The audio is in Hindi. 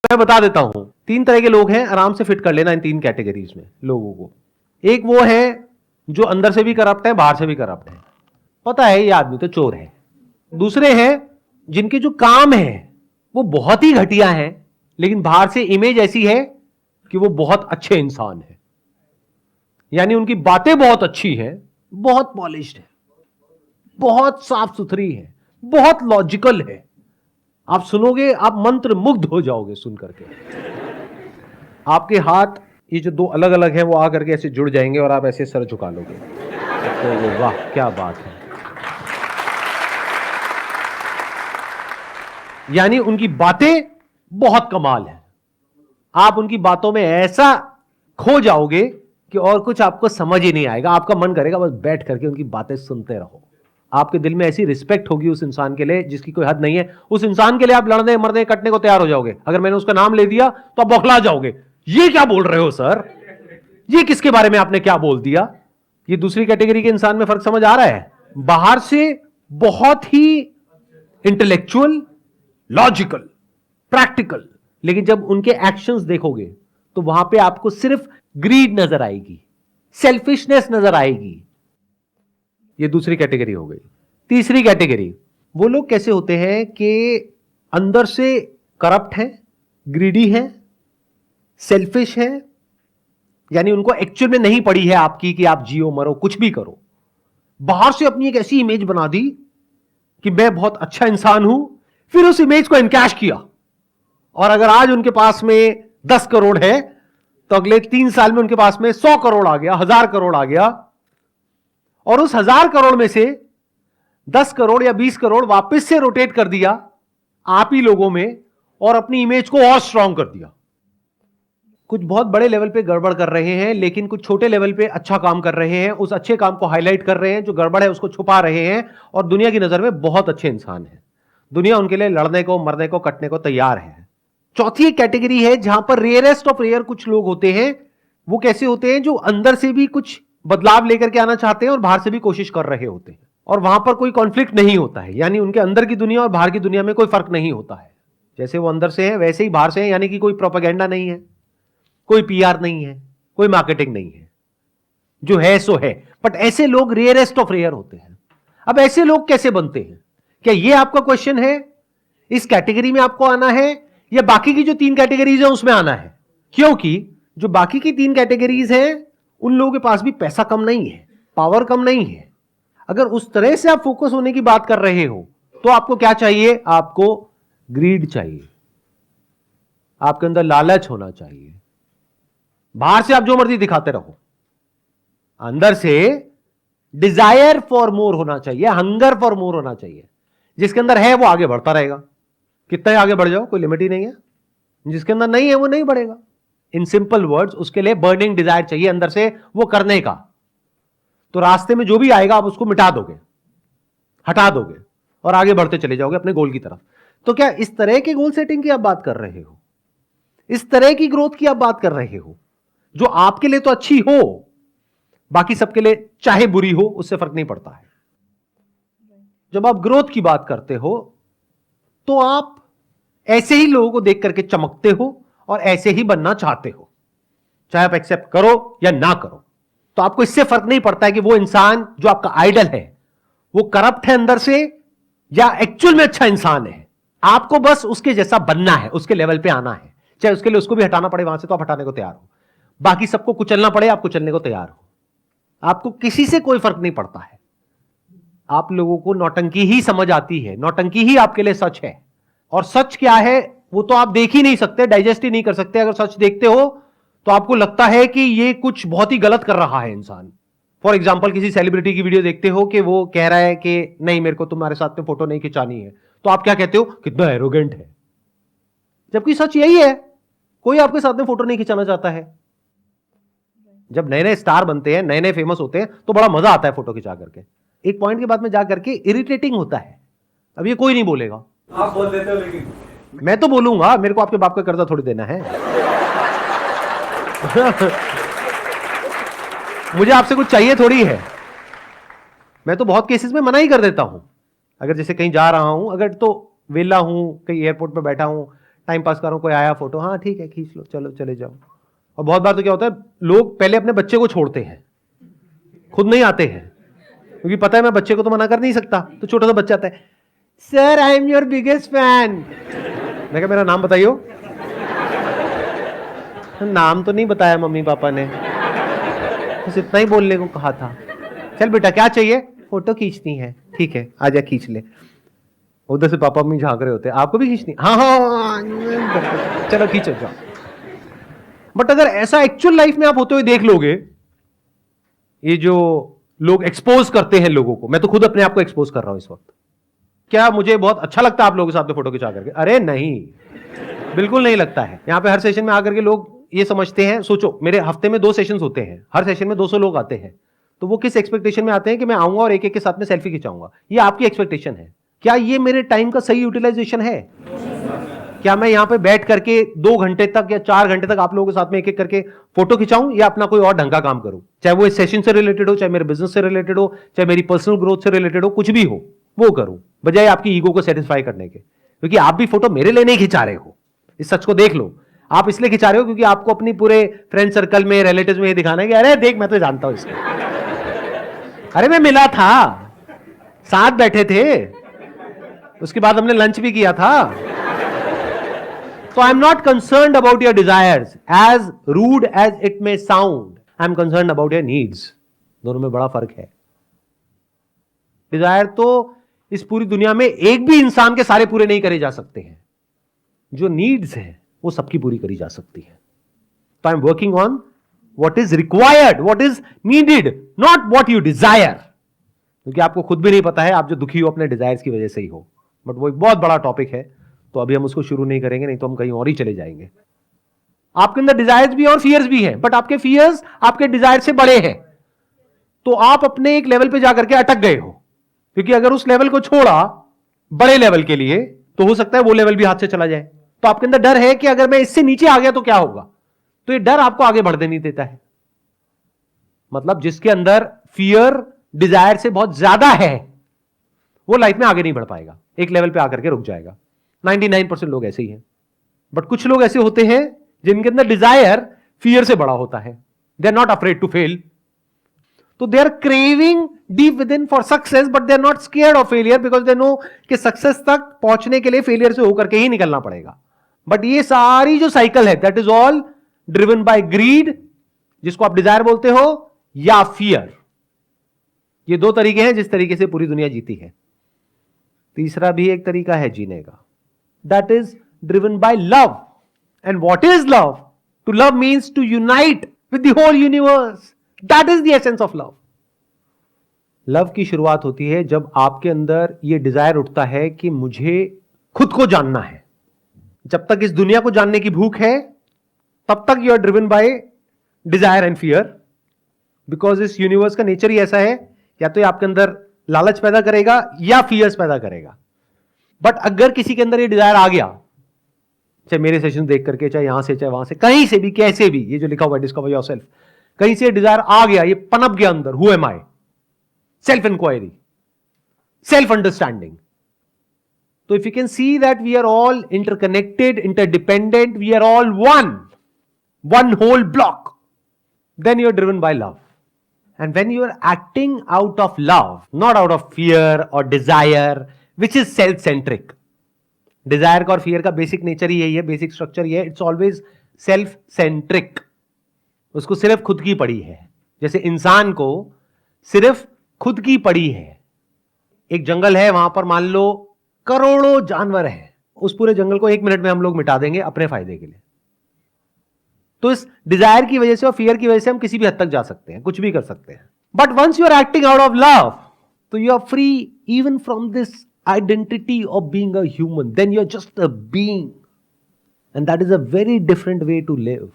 मैं बता देता हूं, 3 तरह के लोग हैं, आराम से फिट कर लेना इन 3 कैटेगरीज में लोगों को। एक वो है जो अंदर से भी करप्ट है, बाहर से भी करप्ट है, पता है ये आदमी तो चोर है। दूसरे हैं जिनके जो काम है वो बहुत ही घटिया है, लेकिन बाहर से इमेज ऐसी है कि वो बहुत अच्छे इंसान है, यानी उनकी बातें बहुत अच्छी हैं, बहुत पॉलिश्ड है, बहुत साफ सुथरी है, बहुत लॉजिकल है। आप सुनोगे आप मंत्र मुग्ध हो जाओगे सुन करके। आपके हाथ ये जो 2 अलग अलग हैं वो आकर के ऐसे जुड़ जाएंगे और आप ऐसे सर झुका लोगे, तो वाह क्या बात है। यानी उनकी बातें बहुत कमाल है, आप उनकी बातों में ऐसा खो जाओगे कि और कुछ आपको समझ ही नहीं आएगा, आपका मन करेगा बस बैठ करके उनकी बातें सुनते रहो। आपके दिल में ऐसी रिस्पेक्ट होगी उस इंसान के लिए जिसकी कोई हद नहीं है। उस इंसान के लिए आप लड़ने मरने कटने को तैयार हो जाओगे। अगर मैंने उसका नाम ले दिया तो आप बौखला जाओगे, ये क्या बोल रहे हो सर, ये किसके बारे में आपने क्या बोल दिया। ये दूसरी कैटेगरी के इंसान में फर्क समझ आ रहा है। बाहर से बहुत ही इंटेलेक्चुअल, लॉजिकल, प्रैक्टिकल, लेकिन जब उनके एक्शंस देखोगे तो वहां पे आपको सिर्फ ग्रीड नजर आएगी, सेल्फिशनेस नजर आएगी। ये दूसरी कैटेगरी हो गई। तीसरी कैटेगरी, वो लोग कैसे होते हैं कि अंदर से करप्ट हैं, ग्रीडी हैं, सेल्फिश हैं, यानी उनको एक्चुअल में नहीं पड़ी है आपकी कि आप जियो मरो कुछ भी करो। बाहर से अपनी एक ऐसी इमेज बना दी कि मैं बहुत अच्छा इंसान हूं, फिर उस इमेज को इनकैश किया, और अगर आज उनके पास में 10 करोड़ है तो अगले 3 साल में उनके पास में 100 करोड़ आ गया, 1000 करोड़ आ गया, और उस 1000 करोड़ में से 10 करोड़ या 20 करोड़ वापस से रोटेट कर दिया आप ही लोगों में और अपनी इमेज को और स्ट्रांग कर दिया। कुछ बहुत बड़े लेवल पे गड़बड़ कर रहे हैं, लेकिन कुछ छोटे लेवल पे अच्छा काम कर रहे हैं, उस अच्छे काम को हाईलाइट कर रहे हैं, जो गड़बड़ है उसको छुपा रहे हैं, और दुनिया की नजर में बहुत अच्छे इंसान हैं। दुनिया उनके लिए लड़ने को, मरने को, कटने को तैयार है। चौथी कैटेगरी है जहां पर रेयरेस्ट ऑफ रेयर कुछ लोग होते हैं। वो कैसे होते हैं, जो अंदर से भी कुछ बदलाव लेकर के आना चाहते हैं और बाहर से भी कोशिश कर रहे होते हैं, और वहां पर कोई कॉन्फ्लिक्ट नहीं होता है, यानी उनके अंदर की दुनिया और बाहर की दुनिया में कोई फर्क नहीं होता है। जैसे वो अंदर से है वैसे ही बाहर से है, यानी कि कोई प्रोपेगेंडा नहीं है, कोई पीआर नहीं है, कोई मार्केटिंग नहीं है, जो है सो है। बट ऐसे लोग रेयरेस्ट ऑफ रेयर होते हैं। अब ऐसे लोग कैसे बनते हैं, क्या ये आपका क्वेश्चन है? इस कैटेगरी में आपको आना है या बाकी की जो 3 कैटेगरीज है उसमें आना है? क्योंकि जो बाकी की 3 कैटेगरीज हैं उन लोगों के पास भी पैसा कम नहीं है, पावर कम नहीं है। अगर उस तरह से आप फोकस होने की बात कर रहे हो तो आपको क्या चाहिए? आपको ग्रीड चाहिए, आपके अंदर लालच होना चाहिए। बाहर से आप जो मर्जी दिखाते रहो, अंदर से डिजायर फॉर मोर होना चाहिए, हंगर फॉर मोर होना चाहिए। जिसके अंदर है वो आगे बढ़ता रहेगा, कितना ही आगे बढ़ जाओ कोई लिमिट ही नहीं है। जिसके अंदर नहीं है वो नहीं बढ़ेगा। इन सिंपल वर्ड्स, उसके लिए बर्निंग डिजायर चाहिए अंदर से वो करने का। तो रास्ते में जो भी आएगा आप उसको मिटा दोगे, हटा दोगे और आगे बढ़ते चले जाओगे अपने गोल की तरफ। तो क्या इस तरह के गोल सेटिंग की आप बात कर रहे हो? इस तरह की ग्रोथ की आप बात कर रहे हो जो आपके लिए तो अच्छी हो, बाकी सबके लिए चाहे बुरी हो उससे फर्क नहीं पड़ता है। जब आप ग्रोथ की बात करते हो तो आप ऐसे ही लोगों को देख करके चमकते हो और ऐसे ही बनना चाहते हो, चाहे आप एक्सेप्ट करो या ना करो। तो आपको इससे फर्क नहीं पड़ता है कि वो इंसान जो आपका आइडल है वो करप्ट है अंदर से या एक्चुअल में अच्छा इंसान है। आपको बस उसके जैसा बनना है, उसके लेवल पे आना है। चाहे उसके लिए उसको भी हटाना पड़े वहां से तो आप हटाने को तैयार हो, बाकी सबको कुचलना पड़े आप कुचलने को तैयार हो। आपको किसी से कोई फर्क नहीं पड़ता है। आप लोगों को नौटंकी ही समझ आती है, नौटंकी ही आपके लिए सच है। और सच क्या है वो तो आप देख ही नहीं सकते, डाइजेस्ट ही नहीं कर सकते। अगर सच देखते हो तो आपको लगता है कि ये कुछ बहुत ही गलत कर रहा है इंसान। फॉर एग्जाम्पल किसी सेलिब्रिटी की वीडियो देखते हो कि वो कह रहा है कि नहीं मेरे को तुम्हारे साथ में फोटो नहीं खिंचानी है, तो आप क्या कहते हो? कितना एरोगेंट है। जबकि सच यही है, कोई आपके साथ में फोटो नहीं खिंचाना चाहता है। जब नए नए स्टार बनते हैं, नए नए फेमस होते हैं तो बड़ा मजा आता है फोटो खिंचा करके। एक पॉइंट के बाद में जा करके इरिटेटिंग होता है। अब ये कोई नहीं बोलेगा, आप बोल देते हो, लेकिन मैं तो बोलूंगा। मेरे को आपके बाप का कर्जा थोड़ी देना है। मुझे आपसे कुछ चाहिए थोड़ी है। मैं तो बहुत केसेस में मना ही कर देता हूं। अगर जैसे कहीं जा रहा हूं, अगर तो वेला हूं, कहीं एयरपोर्ट पे बैठा हूं, टाइम पास कर रहा हूं, कोई आया फोटो, हाँ ठीक है खींच लो, चलो चले जाओ। और बहुत बार तो क्या होता है, लोग पहले अपने बच्चे को छोड़ते हैं, खुद नहीं आते हैं, क्योंकि पता है मैं बच्चे को तो मना कर नहीं सकता। तो छोटा सा बच्चा आता है, sir I am your biggest fan. मैं कहा मेरा नाम बताइयो। नाम तो नहीं बताया मम्मी पापा ने, बस इतना ही बोलने को कहा था। चल बेटा क्या चाहिए, फोटो खींचनी है, ठीक है आजा खींच ले। उधर से पापा मम्मी झांक रहे होते हैं, आपको भी खींचनी, हाँ हाँ चलो खींचो जाओ। बट अगर ऐसा एक्चुअल लाइफ में आप होते हुए देख लोगे, ये जो लोग एक्सपोज करते हैं लोगों को, मैं तो खुद अपने आप को एक्सपोज कर रहा हूं इस वक्त, क्या मुझे बहुत अच्छा लगता है आप लोगों के साथ में फोटो खिंचा करके? अरे नहीं, बिल्कुल नहीं लगता है। यहां पे हर सेशन में आकर के लोग ये समझते हैं, सोचो मेरे हफ्ते में 2 सेशंस होते हैं, हर सेशन में 200 लोग आते हैं, तो वो किस एक्सपेक्टेशन में आते हैं कि मैं आऊंगा और एक एक के साथ में सेल्फी खिंचाऊंगा। ये आपकी एक्सपेक्टेशन है। क्या ये मेरे टाइम का सही यूटिलाइजेशन है? क्या मैं यहां पे बैठ करके 2 घंटे तक या 4 घंटे तक आप लोगों के साथ में एक एक करके फोटो खिंचाऊं, या अपना कोई और ढंग का काम करूं? चाहे वो इस सेशन से रिलेटेड हो, चाहे मेरे बिजनेस से रिलेटेड हो, चाहे मेरी पर्सनल ग्रोथ से रिलेटेड हो, कुछ भी हो वो करूं, बजाय आपकी ईगो को सेटिस्फाई करने के। क्योंकि आप भी फोटो मेरे लिए नहीं खिंचा रहे हो, इस सच को देख लो। आप इसलिए खिंचा रहे हो क्योंकि आपको अपनी पूरे फ्रेंड सर्कल में, रिलेटिव्स में ये दिखाना है कि अरे देख मैं तो जानता हूं इसको, अरे मैं मिला था, साथ बैठे थे, उसके बाद हमने लंच भी किया था। So I'm not concerned about your desires, as rude as it may sound. I'm concerned about your needs. दोनों में बड़ा फर्क है। डिजायर तो इस पूरी दुनिया में एक भी इंसान के सारे पूरे नहीं करे जा सकते हैं, जो नीड्स है वो सबकी पूरी करी जा सकती है। तो I am working on what is required, what is needed, not what you desire. क्योंकि आपको खुद भी नहीं पता है आप जो दुखी हो अपने डिजायर्स की वजह से ही हो। बट वो एक बहुत बड़ा टॉपिक है, तो अभी हम उसको शुरू नहीं करेंगे, नहीं तो हम कहीं और ही चले जाएंगे। आपके अंदर डिजायर्स भी और फियर्स भी हैं, बट आपके फियर्स आपके डिजायर से बड़े हैं, तो आप अपने एक लेवल पे जाकर के अटक गए हो। क्योंकि अगर उस लेवल को छोड़ा बड़े लेवल के लिए, तो हो सकता है वो लेवल भी हाथ से चला जाए। तो आपके अंदर डर है कि अगर मैं इससे नीचे आ गया तो क्या होगा, तो ये डर आपको आगे बढ़ने नहीं देता है। मतलब जिसके अंदर फियर डिजायर से बहुत ज्यादा है, वो लाइफ में आगे नहीं बढ़ पाएगा, एक लेवल पे आकर के रुक जाएगा। 99% लोग ऐसे ही हैं। बट कुछ लोग ऐसे होते हैं जिनके अंदर डिजायर फियर से बड़ा होता है। They are not afraid to fail, तो they are craving deep within for success, but they are not scared of failure, because they know कि सक्सेस तक पहुंचने के लिए फेलियर से होकर के ही निकलना पड़ेगा। बट ये सारी जो साइकिल है, that is all driven by greed, जिसको आप डिजायर बोलते हो, या फियर। ये 2 तरीके हैं जिस तरीके से पूरी दुनिया जीती है। तीसरा भी एक तरीका है जीने का, that is driven by love. And what is love? To love means to unite with the whole universe. That is the essence of love. Love की शुरुआत होती है जब आपके अंदर यह डिजायर उठता है कि मुझे खुद को जानना है। जब तक इस दुनिया को जानने की भूख है, तब तक you are driven by desire and fear, because इस यूनिवर्स का नेचर ही ऐसा है, या तो ये आपके अंदर लालच पैदा करेगा या फियर्स पैदा करेगा। बट अगर किसी के अंदर ये डिजायर आ गया, चाहे मेरे सेशन देख करके, चाहे यहां से, चाहे वहां से, कहीं से भी, कैसे भी, ये जो लिखा हुआ है डिस्कवर योरसेल्फ, कहीं से डिजायर आ गया, ये पनप गया अंदर, who am I, self inquiry, self understanding. तो if you can see that we are all interconnected, interdependent, we are all one whole block, then you are driven by love. And when you are acting out of love, not out of fear or desire, which is self-centric. Desire का और fear का basic nature ही यही है, basic structure ये है, it's always self-centric. उसको सिर्फ खुद की पड़ी है, जैसे इंसान को सिर्फ खुद की पड़ी है। एक जंगल है, वहां पर मान लो करोड़ों जानवर हैं, उस पूरे जंगल को 1 मिनट में हम लोग मिटा देंगे अपने फायदे के लिए। तो इस डिजायर की वजह से और फियर की वजह से हम किसी भी हद तक जा सकते हैं, कुछ भी कर सकते हैं। But once you are acting out of love, तो you are free even from this identity of being a human, then you are just a being, and that is a very different way to live.